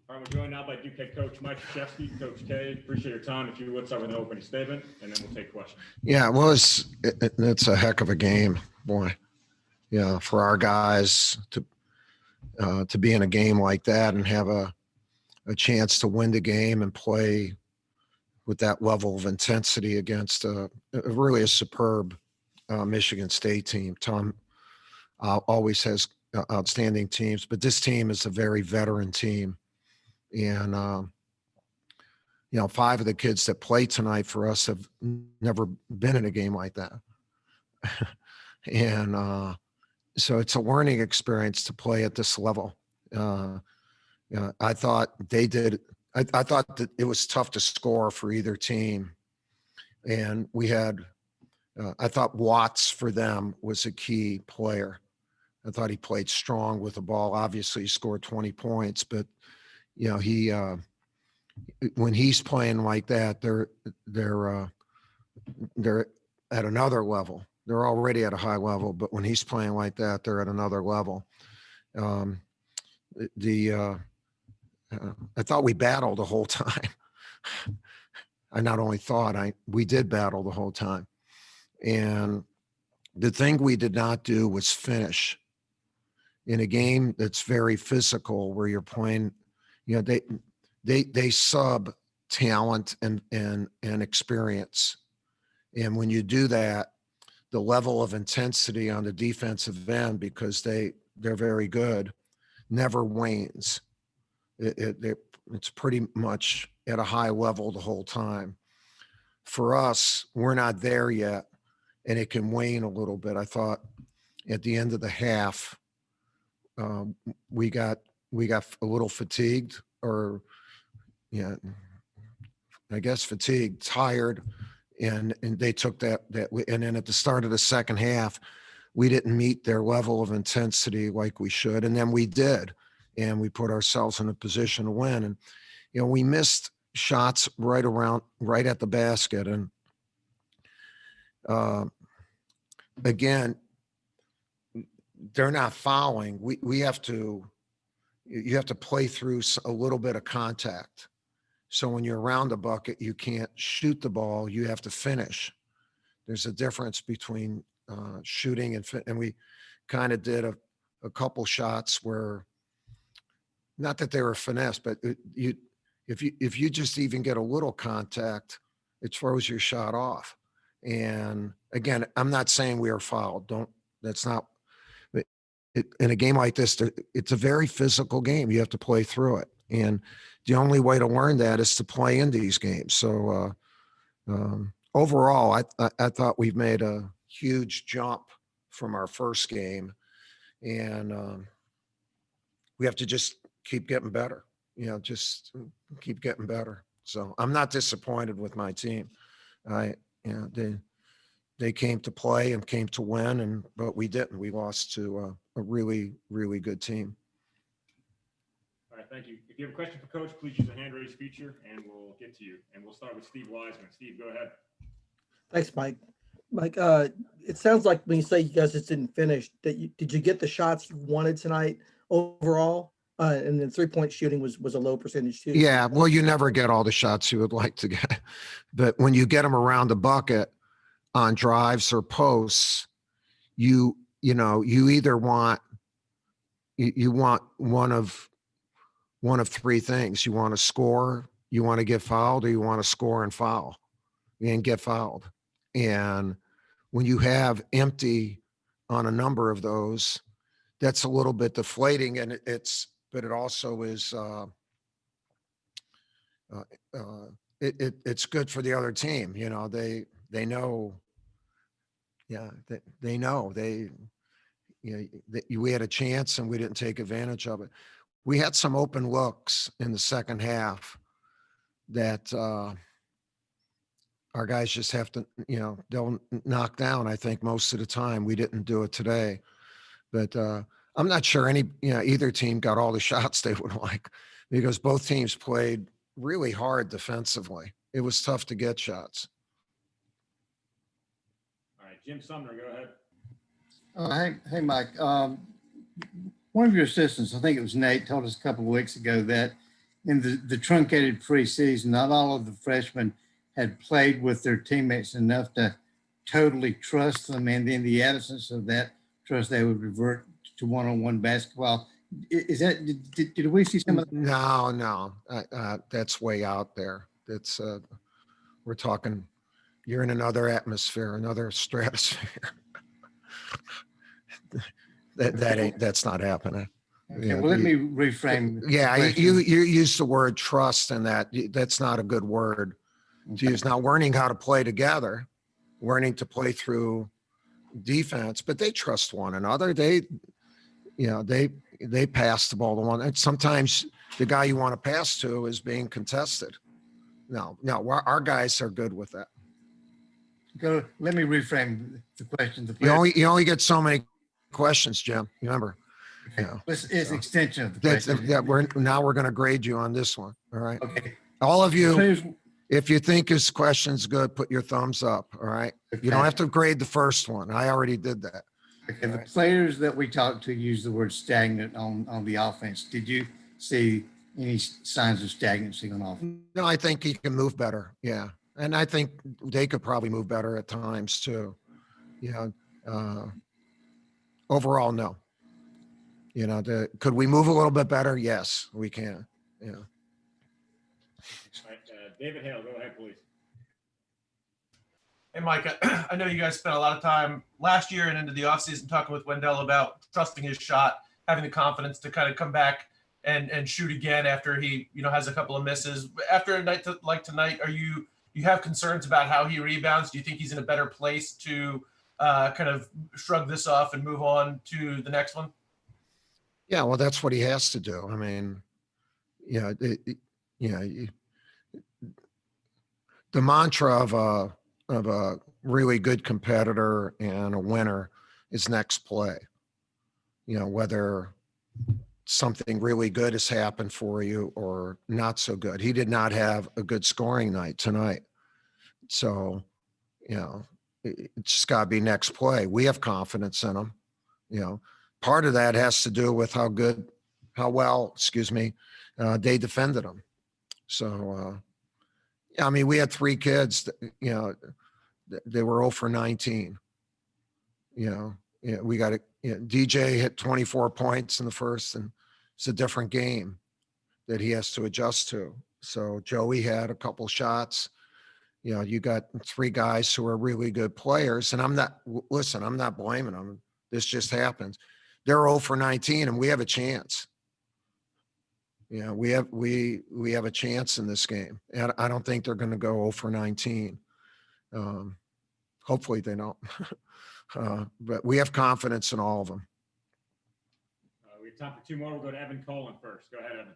All right, we're joined now by Duke head coach Mike Krzyzewski. Coach K, appreciate your time. If you would start with an opening statement, and then we'll take questions. Yeah, well, it's a heck of a game, boy. Yeah, for our guys to be in a game like that and have a chance to win the game and play with that level of intensity against really a superb Michigan State team. Tom always has outstanding teams, but this team is a very veteran team. And, 5 of the kids that play tonight for us have never been in a game like that. And so it's a learning experience to play at this level. I thought they did. I thought that it was tough to score for either team. And we had, I thought Watts for them was a key player. I thought he played strong with the ball. Obviously, he scored 20 points, but he when he's playing like that, they're at another level. They're already at a high level, but when he's playing like that, they're at another level. I thought we battled the whole time. I not only thought, we did battle the whole time. And the thing we did not do was finish. In a game that's very physical, where you're playing, they sub talent and experience. And when you do that, the level of intensity on the defensive end, because they're very good, never wanes. It's pretty much at a high level the whole time. For us, we're not there yet, and it can wane a little bit. I thought at the end of the half, we got a little fatigued, or I guess fatigued, tired, and they took that, and then at the start of the second half, we didn't meet their level of intensity like we should, and then we did, and we put ourselves in a position to win. And we missed shots right at the basket, and again, they're not fouling. You have to play through a little bit of contact. So when you're around the bucket, you can't shoot the ball. You have to finish. There's a difference between shooting and we kind of did a couple shots where, not that they were finesse, but if you just even get a little contact, it throws your shot off. And again, I'm not saying we are fouled. That's not. In a game like this, it's a very physical game. You have to play through it. And the only way to learn that is to play in these games. So overall, I thought we've made a huge jump from our first game. And we have to just keep getting better, just keep getting better. So I'm not disappointed with my team. They came to play and came to win, but we didn't. We lost to a really, really good team. All right, thank you. If you have a question for Coach, please use the hand raise feature, and we'll get to you. And we'll start with Steve Wiseman. Steve, go ahead. Thanks, Mike. Mike, it sounds like when you say you guys just didn't finish, did you get the shots you wanted tonight overall? And then 3-point shooting was a low percentage too. Yeah, well, you never get all the shots you would like to get, but when you get them around the bucket on drives or posts, you either want one of 3 things. You want to score, you want to get fouled, or you want to score and foul and get fouled. And when you have empty on a number of those, that's a little bit deflating, and but it also is it's good for the other team. They know. Yeah, they know we had a chance and we didn't take advantage of it. We had some open looks in the second half that our guys just have to, they'll knock down. I think most of the time. We didn't do it today, but I'm not sure either team got all the shots they would like, because both teams played really hard defensively. It was tough to get shots. Jim Sumner, go ahead. Hey, Mike. One of your assistants, I think it was Nate, told us a couple of weeks ago that in the truncated preseason, not all of the freshmen had played with their teammates enough to totally trust them. And in the absence of that trust, they would revert to one-on-one basketball. Is that, did we see some of that? No, that's way out there. That's, we're talking, you're in another atmosphere, another stratosphere. That's not happening. Okay, Yeah, well, let me reframe. the Yeah, question. you use the word trust, and that's not a good word to use. Now, learning how to play together, learning to play through defense, but they trust one another. They pass the ball to one. And sometimes the guy you want to pass to is being contested. No, our guys are good with that. Let me reframe the question. You only get so many questions, Jim. Remember. Okay. This is extension of the That's question. we're going to grade you on this one. All right. Okay. All of you, Players- if you think his question's good, put your thumbs up. All right. You don't have to grade the first one. I already did that. Okay, the players that we talked to use the word stagnant on the offense. Did you see any signs of stagnancy on offense? No, I think he can move better. Yeah. And I think they could probably move better at times too. Overall, no. Could we move a little bit better? Yes, we can. Yeah. All right, David Hale, go ahead, please. Hey, Mike, I know you guys spent a lot of time last year and into the offseason talking with Wendell about trusting his shot, having the confidence to kind of come back and shoot again after he, has a couple of misses. After a night like tonight, you have concerns about how he rebounds? Do you think he's in a better place to kind of shrug this off and move on to the next one? Yeah, well, that's what he has to do. I mean, the mantra of a really good competitor and a winner is next play. Whether something really good has happened for you or not so good. He did not have a good scoring night tonight. So, it's just got to be next play. We have confidence in him. Part of that has to do with how well, they defended him. So, I mean, we had 3 kids, they were 0 for 19. We got DJ hit 24 points in the first, and it's a different game that he has to adjust to. So Joey had a couple shots. You got 3 guys who are really good players, and I'm not blaming them. This just happens. They're 0 for 19, and we have a chance. We have a chance in this game. And I don't think they're going to go 0 for 19. Hopefully they don't. But we have confidence in all of them. We have time for 2 more. We'll go to Evan Cohen first. Go ahead, Evan.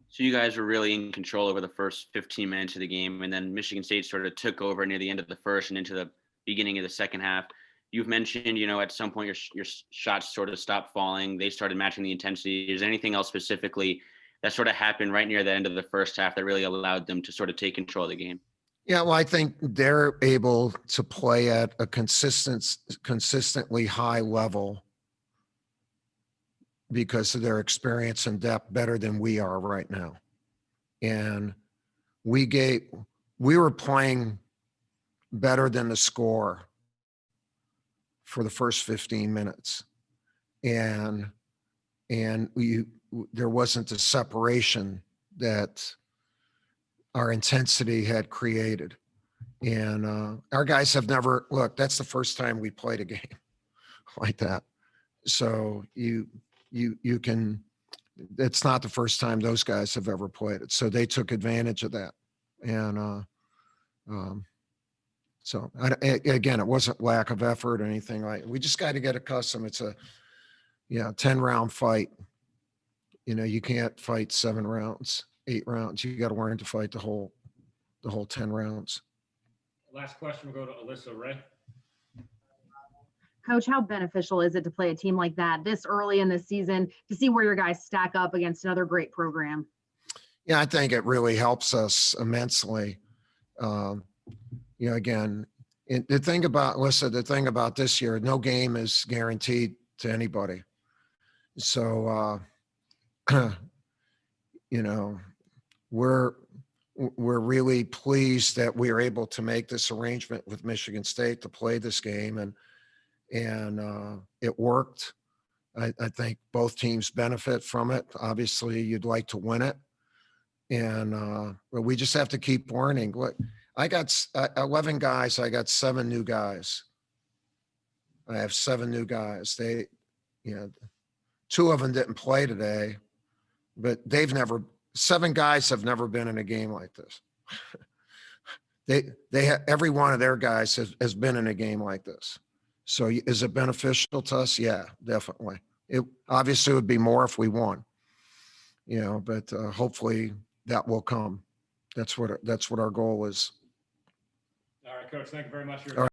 So you guys were really in control over the first 15 minutes of the game, and then Michigan State sort of took over near the end of the first and into the beginning of the second half. You've mentioned, at some point your shots sort of stopped falling. They started matching the intensity. Is there anything else specifically that sort of happened right near the end of the first half that really allowed them to sort of take control of the game? Yeah, well, I think they're able to play at a consistently high level because of their experience and depth better than we are right now. And we were playing better than the score for the first 15 minutes. And there wasn't the separation that our intensity had created. And our guys have never, that's the first time we played a game like that. So you can, it's not the first time those guys have ever played it. So they took advantage of that. And so again, it wasn't lack of effort or anything like. We just got to get accustomed. It's a 10-round fight. You can't fight 7 rounds, 8 rounds. You got to learn to fight the whole 10 rounds. Last question will go to Alyssa Ray. Coach, how beneficial is it to play a team like that this early in the season to see where your guys stack up against another great program? Yeah, I think it really helps us immensely. Again, the thing about this year, no game is guaranteed to anybody. So you know, we're really pleased that we are able to make this arrangement with Michigan State to play this game, and it worked. I think both teams benefit from it. Obviously, you'd like to win it, and but we just have to keep learning. Look, I got 11 guys. I got 7 new guys. I have 7 new guys. They, you know, 2 of them didn't play today, but 7 guys have never been in a game like this. Every one of their guys has been in a game like this. So is it beneficial to us? Yeah, definitely. It obviously would be more if we won, you know, but hopefully that will come. That's what our goal is. All right, Coach, thank you very much for your All right.